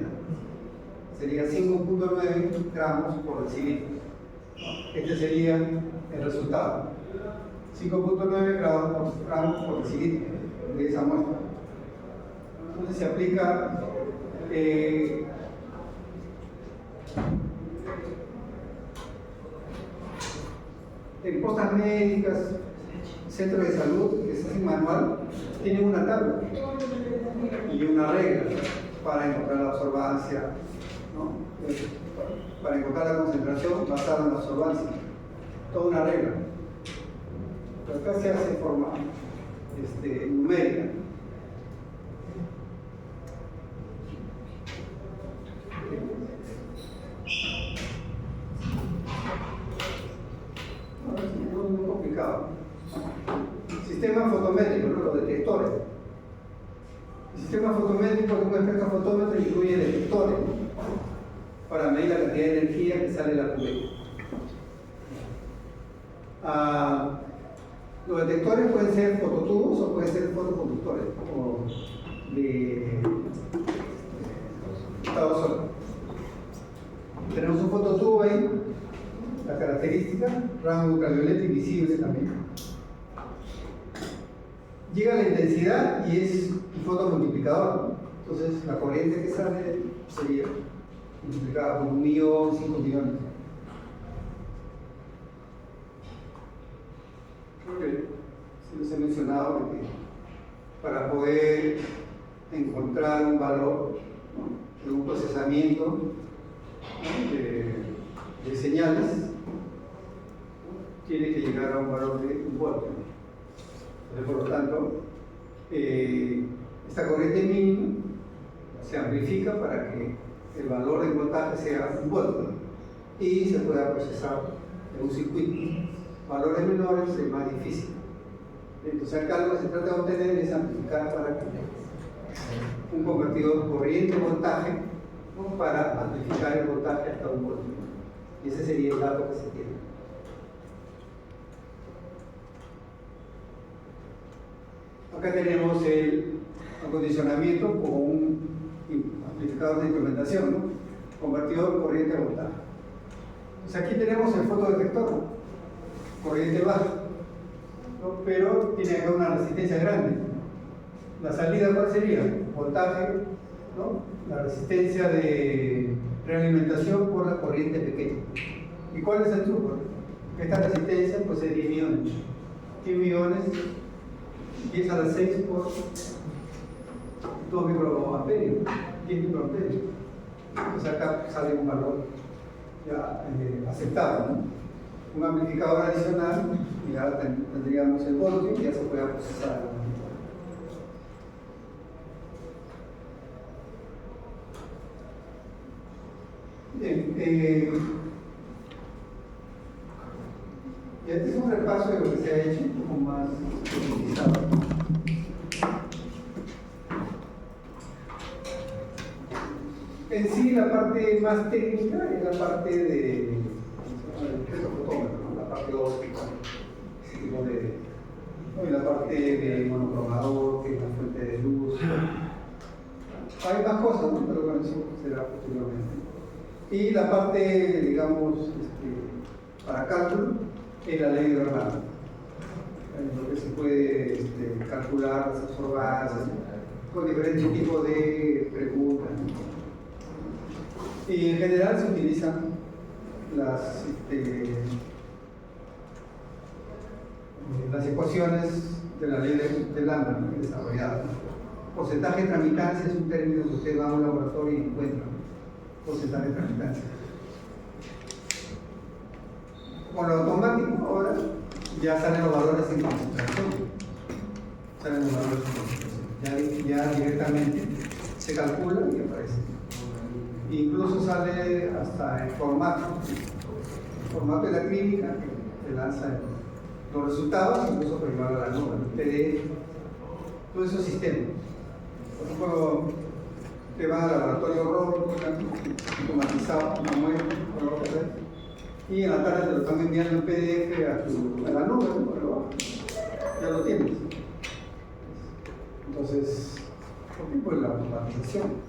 Speaker 1: Sería 5.9 gramos por decilitro. Este sería el resultado. 5.9 gramos por decilitro de esa muestra. Entonces se aplica postas médicas, centros de salud que se hacen manual, tienen una tabla y una regla para encontrar la absorbancia, ¿no? Para encontrar la concentración basada en la absorbancia. Toda una regla. Pero acá se hace de forma numérica. No es muy complicado. Sistema fotométrico, ¿no? Los detectores. El sistema fotométrico de un espectrofotómetro incluye detectores para medir la cantidad de energía que sale de la cubeta. Los detectores pueden ser fototubos o pueden ser fotoconductores o de estado sólido. Tenemos un fototubo ahí, la característica, rango ultravioleta invisible también. Llega la intensidad y es un fotomultiplicador, ¿no? Entonces la corriente que sale sería multiplicada por 1 millón, 5 millones. Sí les he mencionado que para poder encontrar un valor, ¿no?, de un procesamiento, ¿no?, de señales, tiene que llegar a un valor de 1 voltio. Entonces, por lo tanto, esta corriente mínima se amplifica para que el valor de voltaje sea 1 voltio y se pueda procesar en un circuito. Valores menores es más difícil. Entonces acá lo que se trata de obtener es amplificar para que un convertidor corriente-voltaje, ¿no?, para amplificar el voltaje hasta 1 voltio. Y ese sería el dato que se tiene. Acá tenemos el acondicionamiento con un amplificador de implementación, ¿no?, convertidor corriente-voltaje. Entonces aquí tenemos el fotodetector, corriente baja, ¿no?, pero tiene acá una resistencia grande. La salida, ¿cuál sería? Voltaje, ¿no?, la resistencia de realimentación por la corriente pequeña. ¿Y cuál es el truco? Esta resistencia pues es 10 millones. 10 millones, 10 a la 6 por 2 microamperios, 10 microamperios. Entonces acá sale un valor ya aceptable, ¿no? Un amplificador adicional, y ahora tendríamos el voltio y ya se puede procesar. Bien, y este es un repaso de lo que se ha hecho, un poco más utilizado. En sí, la parte más técnica es la parte de fotómetro, ¿no?, la parte óptica, y la parte de monocromador, que es la fuente de luz. Hay más cosas, ¿no?, pero bueno, eso será posteriormente. Y la parte, digamos, para cálculo, es la ley de Orlando, en lo que se puede calcular las absorbancias con diferentes tipos de preguntas. Y en general se utilizan las ecuaciones de la ley de Lambda, ¿no?, desarrolladas. Porcentaje de tramitancia es un término que usted va a un laboratorio y encuentra. Porcentaje de tramitancia. Con lo automático ahora ya salen los valores en concentración. Salen los valores en concentración. Ya directamente se calcula y aparece. Incluso sale hasta el formato de la clínica, que te lanza los resultados, incluso por igual a la nube, el PDF, todos esos sistemas. Por ejemplo, te van al laboratorio robótico, automatizado, una muestra, y en la tarde te lo están enviando en PDF a la nube, ¿no? Ya lo tienes. Entonces, ¿por qué? Pues la automatización.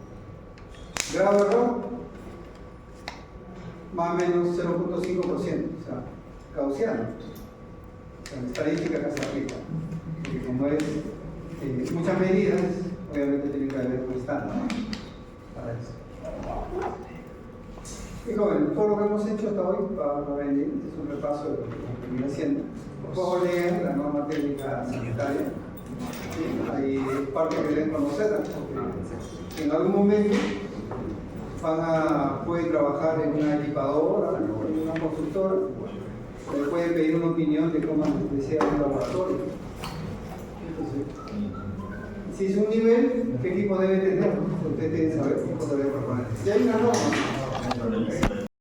Speaker 1: Grado de error, más o menos 0.5%, o sea, gaussiano. O sea, la estadística acá se aplica. Porque como es muchas medidas, obviamente tiene que haber un estándar para eso. Y joven, todo lo que hemos hecho hasta hoy para venir, es un repaso de lo que viene haciendo. Por favor, lean la norma técnica sanitaria. ¿Sí? Hay parte que deben conocer, porque en algún momento pueden trabajar en una equipadora, en una constructora, pueden pedir una opinión de cómo desea un laboratorio. Entonces, si es un nivel, ¿qué equipo debe tener? Ustedes tienen que saber qué cosa debe proponer. Si hay una norma